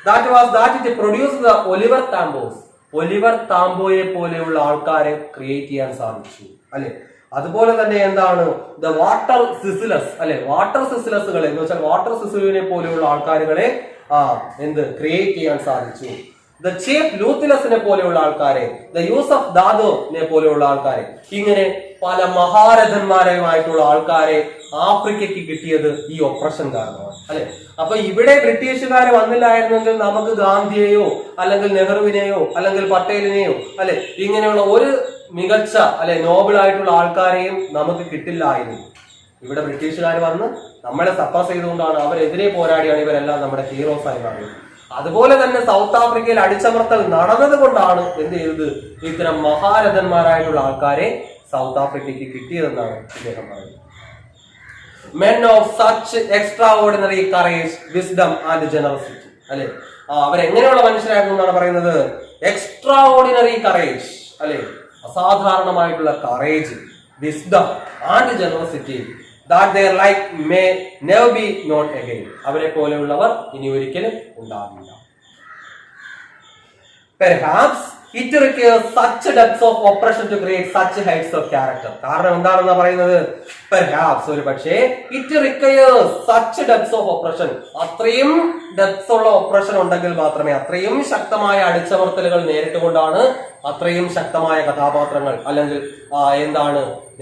that it produced the Oliver Tambo's. Oliver താംബോയെ പോലെയുള്ള ആൾക്കാരെ ക്രിയേറ്റ് ചെയ്യാൻ സാധിച്ചു, അല്ലെ. അതുപോലെ തന്നെ എന്താണ്, ദ വാട്ടർ സിസിലസ്, അല്ലെ, വാട്ടർ സിസിലസുകൾ എന്ന് വെച്ചാൽ വാട്ടർ സിസിലിനെ പോലെയുള്ള ആൾക്കാരുകളെ ക്രിയേറ്റ് ചെയ്യാൻ സാധിച്ചു. ദ ചീഫ് ലൂത്തിലസിനെ പോലെയുള്ള ആൾക്കാരെ, ദ യൂസഫ് ദാദോനെ പോലെയുള്ള ആൾക്കാരെ, ഇങ്ങനെ പല മഹാരഥന്മാരുമായിട്ടുള്ള ആൾക്കാരെ ആഫ്രിക്കയ്ക്ക് കിട്ടിയത് ഈ ഒപ്രഷൻ കാരണമാണ്, അല്ലെ. അപ്പൊ ഇവിടെ ബ്രിട്ടീഷുകാർ വന്നില്ലായിരുന്നെങ്കിൽ നമുക്ക് ഗാന്ധിയെയോ അല്ലെങ്കിൽ നെഹ്റുവിനെയോ അല്ലെങ്കിൽ പട്ടേലിനെയോ, അല്ലെ, ഇങ്ങനെയുള്ള ഒരു മികച്ച, അല്ലെ, നോബിൾ ആയിട്ടുള്ള ആൾക്കാരെയും നമുക്ക് കിട്ടില്ലായിരുന്നു. ഇവിടെ ബ്രിട്ടീഷുകാർ വന്ന് നമ്മളെ സപ്രസ് ചെയ്തുകൊണ്ടാണ്, അവരെതിരെ പോരാടിയാണ് ഇവരെല്ലാം നമ്മുടെ ഹീറോസ് ആയി മാറിയത്. അതുപോലെ തന്നെ സൗത്ത് ആഫ്രിക്കയിൽ അടിച്ചമർത്തൽ നടന്നത് കൊണ്ടാണ് എന്ത് ചെയ്തത്, ഇത്തരം മഹാരഥന്മാരായിട്ടുള്ള ആൾക്കാരെ സൗത്ത് ആഫ്രിക്കയ്ക്ക് കിട്ടിയതെന്നാണ് ഇദ്ദേഹം പറയുന്നത്. Men of such extraordinary courage, wisdom and generosity, അല്ലെ. അവരെങ്ങനെയുള്ള മനുഷ്യരായിരുന്നു എന്നാണ് പറയുന്നത്? എക്സ്ട്രാഓർഡിനറി കറേജ്, അല്ലെ, അസാധാരണമായിട്ടുള്ള courage, wisdom and generosity, that their like may never be known again. അവരെ പോലെയുള്ളവർ ഇനി ഒരിക്കലും ഉണ്ടാവില്ല. Perhaps it requires such depths of oppression to create such heights of character. കാരണം എന്താണെന്നാ പറയുന്നത്? Perhaps, ഒരു പക്ഷേ, it requires such depths of oppression, അത്രയും ഡെപ്സ് ഉള്ള ഒപ്രഷൻ ഉണ്ടെങ്കിൽ മാത്രമേ, അത്രയും ശക്തമായ അടിച്ചമർത്തലുകൾ നേരിട്ടുകൊണ്ടാണ് അത്രയും ശക്തമായ കഥാപാത്രങ്ങൾ അല്ലെങ്കിൽ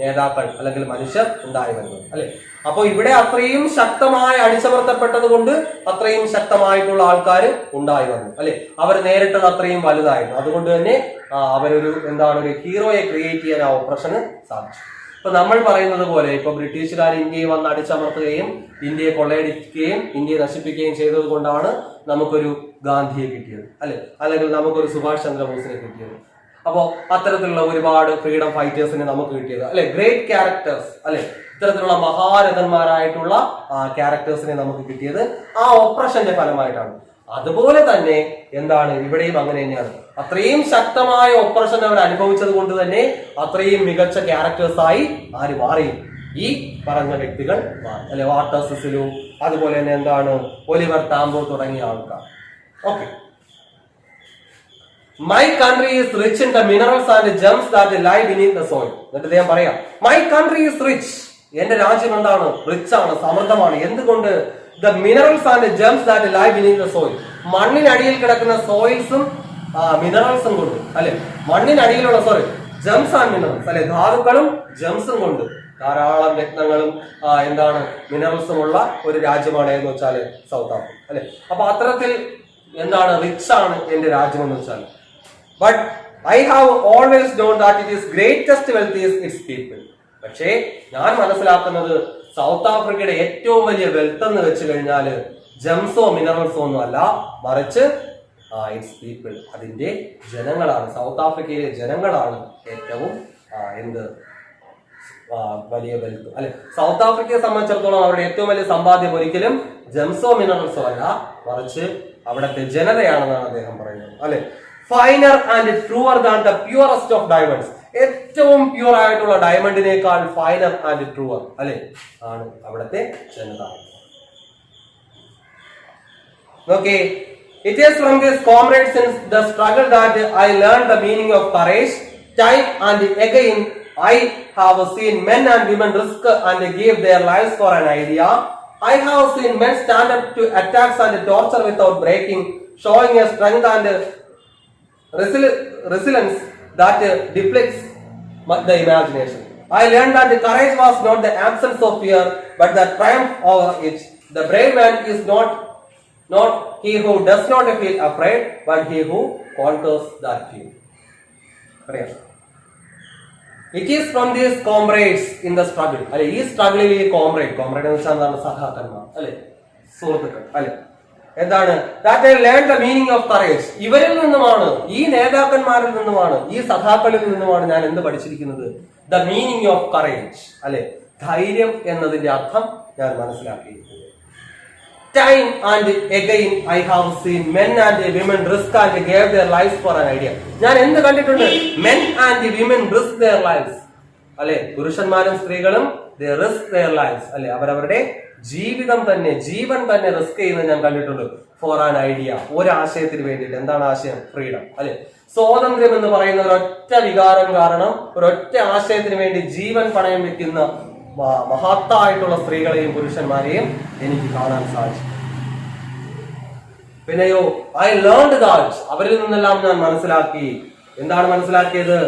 നേതാക്കൾ അല്ലെങ്കിൽ മനുഷ്യർ ഉണ്ടായി വരുന്നത്, അല്ലെ. അപ്പൊ ഇവിടെ അത്രയും ശക്തമായി അടിച്ചമർത്തപ്പെട്ടത് കൊണ്ട് അത്രയും ശക്തമായിട്ടുള്ള ആൾക്കാർ ഉണ്ടായി വന്നു, അല്ലെ. അവർ നേരിട്ടത് അത്രയും വലുതായിരുന്നു. അതുകൊണ്ട് തന്നെ അവരൊരു ഒരു ഹീറോയെ ക്രിയേറ്റ് ചെയ്യാൻ ആ ഓപ്പറേഷന് സാധിച്ചു. ഇപ്പൊ നമ്മൾ പറയുന്നത് പോലെ ഇപ്പൊ ബ്രിട്ടീഷുകാർ ഇന്ത്യയെ വന്ന് അടിച്ചമർത്തുകയും ഇന്ത്യയെ കൊള്ളയടിക്കുകയും ഇന്ത്യയെ നശിപ്പിക്കുകയും ചെയ്തത് കൊണ്ടാണ് നമുക്കൊരു ഗാന്ധിയെ കിട്ടിയത്, അല്ലെ, അല്ലെങ്കിൽ നമുക്കൊരു സുഭാഷ് ചന്ദ്രബോസിനെ കിട്ടിയത്. അപ്പോ അത്തരത്തിലുള്ള ഒരുപാട് ഫ്രീഡം ഫൈറ്റേഴ്സിനെ നമുക്ക് കിട്ടിയത്, അല്ലെ, ഗ്രേറ്റ് ക്യാരക്ടേഴ്സ്, അല്ലെ, ഇത്തരത്തിലുള്ള മഹാരഥന്മാരായിട്ടുള്ള ക്യാരക്ടേഴ്സിനെ നമുക്ക് കിട്ടിയത് ആ ഓപ്പറേഷന്റെ ഫലമായിട്ടാണ്. അതുപോലെ തന്നെ ഇവിടെയും അങ്ങനെ തന്നെയാണ്. അത്രയും ശക്തമായ ഓപ്പറേഷൻ അവർ അനുഭവിച്ചത് കൊണ്ട് തന്നെ അത്രയും മികച്ച ക്യാരക്ടേഴ്സായി ആര് മാറി? ഈ പറഞ്ഞ വ്യക്തികൾ മാറി, അല്ലെ. വാട്ടർ സിസിലു, അതുപോലെ തന്നെ ഒലിവർ താംബോ തുടങ്ങിയ ആൾക്കാർ. Okay. My country is rich in the minerals and gems that lie beneath the soil. എന്നിട്ട് ഞാൻ പറയാം, my country is rich. എന്റെ രാജ്യം റിച്ച് ആണ്, സമൃദ്ധമാണ്. എന്തുകൊണ്ട്? The minerals and gems that lie beneath the soil. മണ്ണിനടിയിൽ കിടക്കുന്ന സോയിൽസും മിനറൽസും കൊണ്ട്, അല്ലെ, മണ്ണിനടിയിലുള്ള ജെംസ് ആൻഡ് മിനറൽസ്, അല്ലെ, ധാതുക്കളും ജെംസും കൊണ്ട് ധാരാളം രത്നങ്ങളും മിനറൽസും ഉള്ള ഒരു രാജ്യമാണ് എന്ന് വെച്ചാൽ സൗത്ത് ആഫ്രിക്ക, അല്ലെ. അപ്പൊ അത്തരത്തിൽ റിച്ച് ആണ് എന്റെ രാജ്യം എന്ന് വെച്ചാൽ. But I have always known that it is greatest wealth is its people. പക്ഷേ ഞാൻ മനസ്സിലാക്കുന്നത് സൗത്ത് ആഫ്രിക്കയുടെ ഏറ്റവും വലിയ വെൽത്ത് എന്ന് വെച്ച് കഴിഞ്ഞാൽ ജെംസോ മിനറൽസോ ഒന്നും അല്ല, മറിച്ച് ഇറ്റ്സ് പീപ്പിൾ, അതിന്റെ ജനങ്ങളാണ്. സൗത്ത് ആഫ്രിക്കയിലെ ജനങ്ങളാണ് ഏറ്റവും വലിയ വെൽത്ത്, അല്ലെ. സൗത്ത് ആഫ്രിക്കയെ സംബന്ധിച്ചിടത്തോളം അവരുടെ ഏറ്റവും വലിയ സമ്പാദ്യം ഒരിക്കലും ജെംസോ മിനറൽസോ അല്ല, മറിച്ച് അവിടുത്തെ ജനതയാണെന്നാണ് അദ്ദേഹം പറയുന്നത്, അല്ലെ. Finer and truer than the purest of diamonds. ഏറ്റവും പ്യൂർ ആയിട്ടുള്ള ഡയമണ്ടിനേക്കാൾ ഫൈനർ ആൻഡ് ട്രൂവർ അല്ലെ ആണ് അവിടുത്തെ ജനത. Okay, it is from this comrades in the struggle that I learned the meaning of courage. Time and again I have seen men and women risk and give their lives for an idea. I have seen men stand up to attacks and torture without breaking, showing a strength and resilience that deflects the imagination. I learned that the courage was not the absence of fear, but the triumph over it. The brave man is not he who does not feel afraid, but he who conquers that fear. It is from these comrades in the struggle. അല്ലെ ഈ സ്ട്രഗിളിൽ ഈ comrade എന്ന് വെച്ചാൽ എന്താണ്? സഖാക്കന്മാർ അല്ലെ, സുഹൃത്തുക്കൾ അല്ലെ. എന്താണ്? that I learned the meaning of courage. ഇവരിൽ നിന്നുമാണ്, ഈ നേതാക്കന്മാരിൽ നിന്നുമാണ്, ഈ സഖാക്കളിൽ നിന്നുമാണ് ഞാൻ എന്ത് പഠിച്ചിരിക്കുന്നത്? the meaning of courage അല്ലെ, ധൈര്യം എന്നതിന്റെ അർത്ഥം ഞാൻ മനസ്സിലാക്കിയിരിക്കുന്നത്. Time and again I have seen men and women risk and gave their lives for an idea. ഞാൻ എന്ത് കണ്ടിട്ടുണ്ട്? men and women risk their lives അല്ലെ, പുരുഷന്മാരും സ്ത്രീകളും they risk their lives അല്ലെ, അവരവരുടെ ജീവിതം തന്നെ, ജീവൻ തന്നെ റിസ്ക് ചെയ്യുന്നത് ഞാൻ കണ്ടിട്ടുണ്ട്. ഫോർ ആൻ ഐഡിയ, ഒരു ആശയത്തിന് വേണ്ടിയിട്ട്. എന്താണ് ആശയം? ഫ്രീഡം അല്ലെ. സ്വാതന്ത്ര്യം എന്ന് പറയുന്ന ഒരൊറ്റ വികാരം കാരണം, ഒരൊറ്റ ആശയത്തിന് വേണ്ടി ജീവൻ പണയം വെക്കുന്ന മഹത്തായിട്ടുള്ള സ്ത്രീകളെയും പുരുഷന്മാരെയും എനിക്ക് കാണാൻ സാധിച്ചു. പിന്നെയോ ഐ ലേൺഡ് ദാറ്റ്, അവരിൽ നിന്നെല്ലാം ഞാൻ മനസ്സിലാക്കി. എന്താണ് മനസ്സിലാക്കിയത്?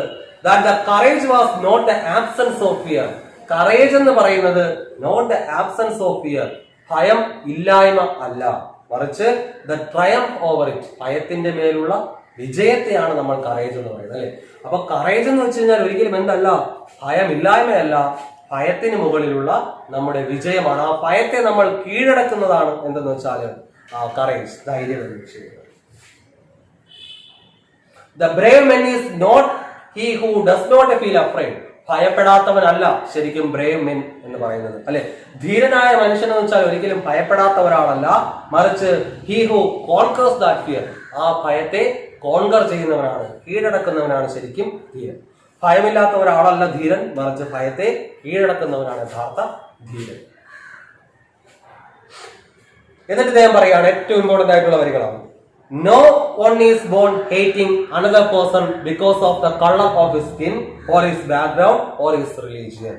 that the courage was not the absence of fear. Courage എന്ന് പറയുന്നത് not the absence of fear, ഭയം ഇല്ലായ്മ അല്ല, മറിച്ച് the triumph over it, ഭയത്തിന്റെ മേലുള്ള വിജയത്തെയാണ് നമ്മൾ കറേജ് എന്ന് പറയുന്നത് അല്ലെ. അപ്പൊ കറേജ് എന്ന് വെച്ച് കഴിഞ്ഞാൽ ഒരിക്കലും എന്തല്ല, ഭയമില്ലായ്മയല്ല, ഭയത്തിന് മുകളിലുള്ള നമ്മുടെ വിജയമാണ്. ആ ഭയത്തെ നമ്മൾ കീഴടക്കുന്നതാണ് എന്തെന്ന് വെച്ചാൽ കറേജ്, ധൈര്യം എന്ന് വിഷയം. The brave man is not he who does not feel afraid. ഭയപ്പെടാത്തവനല്ല ശരിക്കും ബ്രേവ് മെൻ എന്ന് പറയുന്നത് അല്ലെ. ധീരനായ മനുഷ്യൻ എന്ന് വെച്ചാൽ ഒരിക്കലും ഭയപ്പെടാത്ത ഒരാളല്ല, മറിച്ച് he who conquers that fear, ആ ഭയത്തെ കോൺകർ ചെയ്യുന്നവനാണ്, കീഴടക്കുന്നവനാണ് ശരിക്കും ധീരൻ. ഭയമില്ലാത്ത ഒരാളല്ല ധീരൻ, മറിച്ച് ഭയത്തെ കീഴടക്കുന്നവനാണ് യഥാർത്ഥ ധീരൻ. എന്നിട്ട് അദ്ദേഹം പറയാണ് ഏറ്റവും ഇമ്പോർട്ടന്റ് ആയിട്ടുള്ള വരികളാണ്. No one is born hating another person because of the color of his skin or his background or his religion.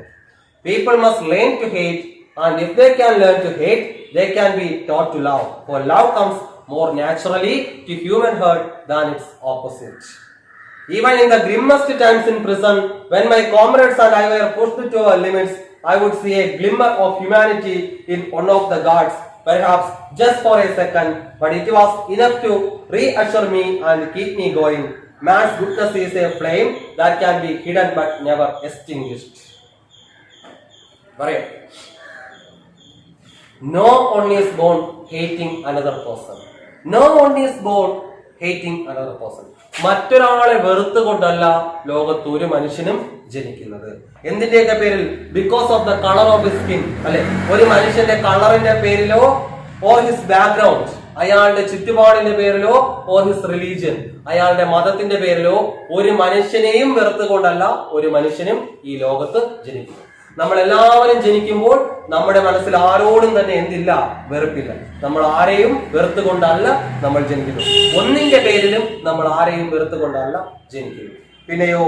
People must learn to hate, and if they can learn to hate, they can be taught to love. For love comes more naturally to human heart than its opposite. Even in the grimmest times in prison, when my comrades and I were pushed to our limits, I would see a glimmer of humanity in one of the guards, perhaps just for a second, but it was enough to reassure me and keep me going. Man's goodness is a flame that can be hidden but never extinguished. No one is born hating another person. No one is born hating another person. മറ്റൊരാളെ വെറുത്തുകൊണ്ടല്ല ലോകത്ത് ഒരു മനുഷ്യനും ജനിക്കുന്നത്. എന്തിന്റെയൊക്കെ പേരിൽ? Because of the colour of his skin അല്ലെ, ഒരു മനുഷ്യന്റെ കളറിന്റെ പേരിലോ, ഓർ ഹിസ് ബാക്ക്ഗ്രൗണ്ട്, അയാളുടെ ചുറ്റുപാടിന്റെ പേരിലോ, ഓർ ഹിസ് റിലീജിയൻ, അയാളുടെ മതത്തിന്റെ പേരിലോ ഒരു മനുഷ്യനെയും വെറുത്തുകൊണ്ടല്ല ഒരു മനുഷ്യനും ഈ ലോകത്ത് ജനിക്കുന്നത്. നമ്മൾ എല്ലാവരും ജനിക്കുമ്പോൾ നമ്മുടെ മനസ്സിൽ ആരോടും തന്നെ എന്തില്ല? വെറുപ്പില്ല. നമ്മൾ ആരെയും വെറുത്തുകൊണ്ടല്ല നമ്മൾ ജനിക്കുന്നു. ഒന്നിന്റെ പേരിലും നമ്മൾ ആരെയും വെറുത്തുകൊണ്ടല്ല ജനിക്കുന്നു. പിന്നെയോ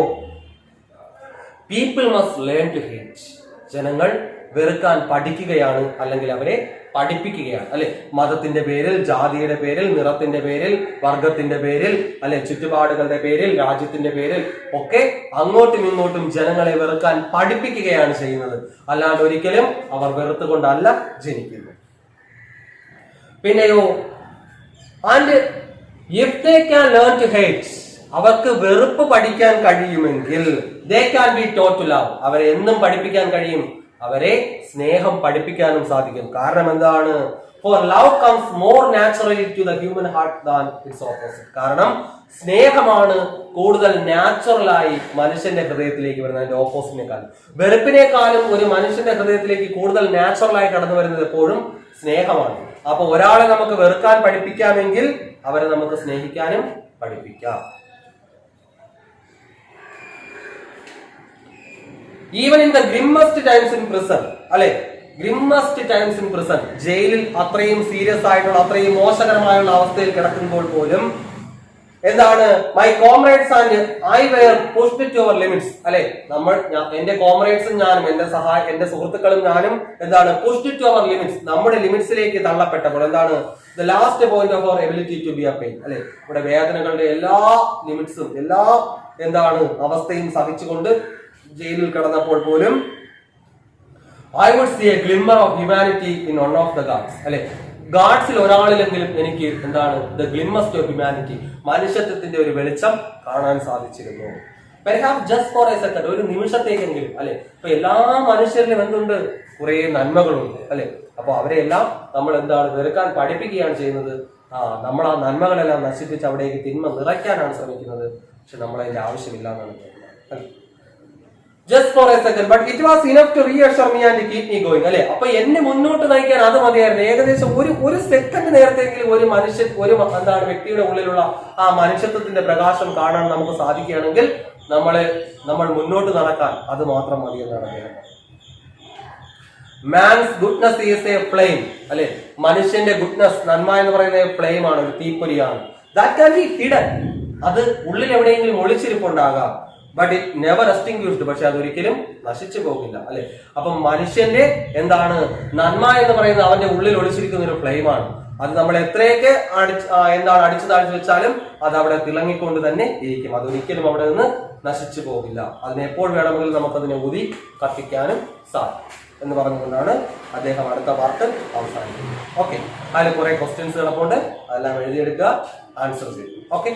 people must learn to hate. ജനങ്ങൾ വെറുക്കാൻ പഠിക്കുകയാണ്, അല്ലെങ്കിൽ അവരെ പഠിപ്പിക്കുകയാണ് അല്ലെ. മതത്തിന്റെ പേരിൽ, ജാതിയുടെ പേരിൽ, നിറത്തിന്റെ പേരിൽ, വർഗത്തിന്റെ പേരിൽ അല്ലെ, ചുറ്റുപാടുകളുടെ പേരിൽ, രാജ്യത്തിന്റെ പേരിൽ ഒക്കെ അങ്ങോട്ടും ഇങ്ങോട്ടും ജനങ്ങളെ വെറുക്കാൻ പഠിപ്പിക്കുകയാണ് ചെയ്യുന്നത്. അല്ലാണ്ട് ഒരിക്കലും അവർ വെറുത്തുകൊണ്ടല്ല ജനിക്കുന്നത്. പിന്നെയോ and if they can learn to hate, അവർക്ക് വെറുപ്പ് പഠിക്കാൻ കഴിയുമെങ്കിൽ they can be taught to love, അവരെ എന്നും പഠിപ്പിക്കാൻ കഴിയും, അവരെ സ്നേഹം പഠിപ്പിക്കാനും സാധിക്കും. കാരണം എന്താണ്? For love comes more naturally to the human heart than its opposite. കാരണം സ്നേഹമാണ് കൂടുതൽ നാച്ചുറലായി മനുഷ്യന്റെ ഹൃദയത്തിലേക്ക് വരുന്നത്, അതിന്റെ ഓപ്പോസിറ്റിനേക്കാളും. വെറുപ്പിനേക്കാളും ഒരു മനുഷ്യന്റെ ഹൃദയത്തിലേക്ക് കൂടുതൽ നാച്ചുറലായി കടന്നു വരുന്നത് എപ്പോഴും സ്നേഹമാണ്. അപ്പൊ ഒരാളെ നമുക്ക് വെറുക്കാൻ പഠിപ്പിക്കാമെങ്കിൽ അവരെ നമുക്ക് സ്നേഹിക്കാനും പഠിപ്പിക്കാം. Even in the grimmest times in prison, അല്ലെ, ഗ്രിമ്മസ്റ്റ് ടൈംസ് ഇൻ പ്രിസൺ, ജയിലിൽ അത്രയും സീരിയസ് ആയിട്ടുള്ള അത്രയും മോശകരമായുള്ള അവസ്ഥയിൽ കിടക്കുമ്പോൾ പോലും എന്താണ്, my comrades and I were pushed to our limits, അല്ലെ, എന്റെ കോംറേഡ്സും ഞാനും എന്റെ സുഹൃത്തുക്കളും ഞാനും എന്താണ്, പുഷ്ഡ് ടു അവർ ലിമിറ്റ്സ്, നമ്മുടെ ലിമിറ്റ്സിലേക്ക് തള്ളപ്പെട്ടപ്പോൾ എന്താണ്, the last point of our ability to be a pain, അല്ലെ, ഇവിടെ വേദനകളുടെ എല്ലാ ലിമിറ്റ്സും എല്ലാ എന്താണ് അവസ്ഥയും സഹിച്ചുകൊണ്ട് ജയിലിൽ കിടന്നപ്പോൾ പോലും I would see a glimmer of humanity in one of the guards, അല്ലെ, ഗാഡ്സിൽ ഒരാളിലെങ്കിലും എനിക്ക് എന്താണ്, ദ ഗ്ലിമ്മസ്റ്റ് ഓഫ് ഹ്യൂമാനിറ്റി, മനുഷ്യത്വത്തിന്റെ ഒരു വെളിച്ചം കാണാൻ സാധിച്ചിരുന്നു. Perhaps just for a second, ഒരു നിമിഷത്തേക്കെങ്കിലും, അല്ലെ. ഇപ്പൊ എല്ലാ മനുഷ്യരിലും എന്തുണ്ട്, കുറെ നന്മകളുണ്ട്, അല്ലെ. അപ്പൊ അവരെല്ലാം നമ്മൾ എന്താണ് വെറുക്കാൻ പഠിപ്പിക്കുകയാണ് ചെയ്യുന്നത്. നമ്മൾ ആ നന്മകളെല്ലാം നശിപ്പിച്ച് അവിടേക്ക് തിന്മ നിറയ്ക്കാനാണ് ശ്രമിക്കുന്നത്. പക്ഷെ നമ്മളതിന്റെ ആവശ്യമില്ല എന്നാണ് പറയുന്നത്. Just for a second, but it was enough to reassure me and keep me going, അല്ലെ. അപ്പൊ എന്നെ മുന്നോട്ട് നയിക്കാൻ അത് മതിയായിരുന്നു. ഏകദേശം ഒരു സെക്കൻഡ് നേരത്തെങ്കിലും ഒരു എന്താണ് വ്യക്തിയുടെ ഉള്ളിലുള്ള ആ മനുഷ്യത്വത്തിന്റെ പ്രകാശം കാണാൻ നമുക്ക് സാധിക്കുകയാണെങ്കിൽ നമ്മൾ മുന്നോട്ട് നടക്കാൻ അത് മാത്രം മതി എന്നാണ് അദ്ദേഹം. Man's goodness is A flame, അല്ലെ, മനുഷ്യന്റെ ഗുഡ്നസ്, നന്മ എന്ന് പറയുന്ന ഫ്ലെയിം ആണ്, ഒരു തീപ്പൊരിയാണ്. ദാറ്റ് ക്യാൻ ബി ഹിഡൻ, അത് ഉള്ളിൽ എവിടെയെങ്കിലും ഒളിച്ചിരിപ്പുണ്ടാകാം. ബട്ട് ഇറ്റ് നെവർ എക്സ്റ്റിംഗ്വിഷ്ഡ്, പക്ഷെ അതൊരിക്കലും നശിച്ചു പോകില്ല, അല്ലെ. അപ്പം മനുഷ്യന്റെ എന്താണ് നന്മ എന്ന് പറയുന്നത് അവന്റെ ഉള്ളിൽ ഒളിച്ചിരിക്കുന്ന ഒരു ഫ്ലെയിമാണ്. അത് നമ്മൾ എത്രയൊക്കെ അടിച്ചു താഴ്ച വെച്ചാലും അത് അവിടെ തിളങ്ങിക്കൊണ്ട് തന്നെ ഇരിക്കും. അതൊരിക്കലും അവിടെ നിന്ന് നശിച്ചു പോകില്ല. അതിനെ എപ്പോൾ വേണമെങ്കിലും നമുക്കതിനെ ഊതി കത്തിക്കാനും സാധിക്കും എന്ന് പറഞ്ഞുകൊണ്ടാണ് അദ്ദേഹം അടുത്ത പാർട്ട് അവസാനിക്കുന്നത്. ഓക്കെ, അതിൽ കുറെ ക്വസ്റ്റ്യൻസ് കിടപ്പുണ്ട്, അതെല്ലാം എഴുതിയെടുക്കുക, ആൻസർ ചെയ്യും. ഓക്കെ.